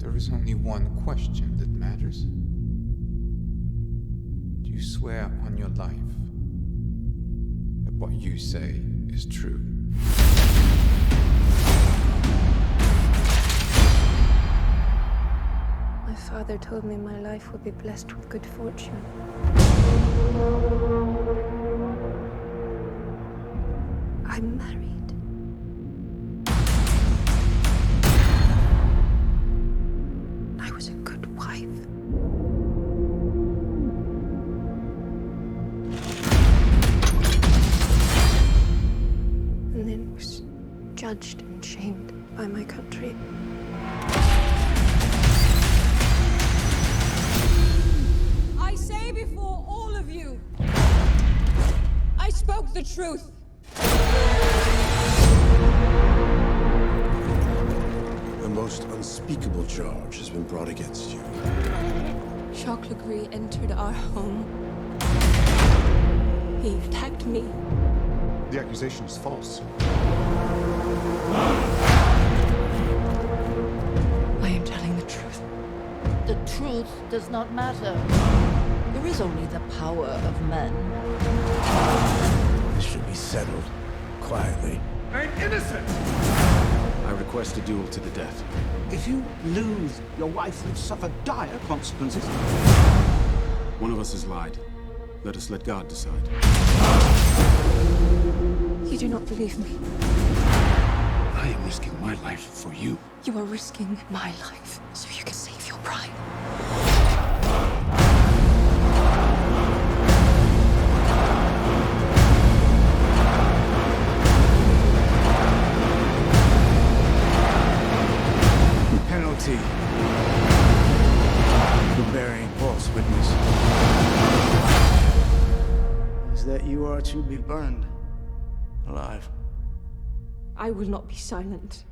There is only one question that matters. Do you swear on your life that what you say is true? My father told me my life would be blessed with good fortune. I'm married. I was a good wife. And then was judged and shamed by my country. I say before all of you, I spoke the truth. A most unspeakable charge has been brought against you. Jacques Legree entered our home. He attacked me. The accusation is false. I am telling the truth. The truth does not matter. There is only the power of men. This should be settled quietly. I'm innocent! I request a duel to the death. If you lose, your wife will suffer dire consequences. One of us has lied. Let us let God decide. You do not believe me. I am risking my life for you. You are risking my life so you can save your pride. Penalty for bearing false witness is that you are to be burned alive. I will not be silent.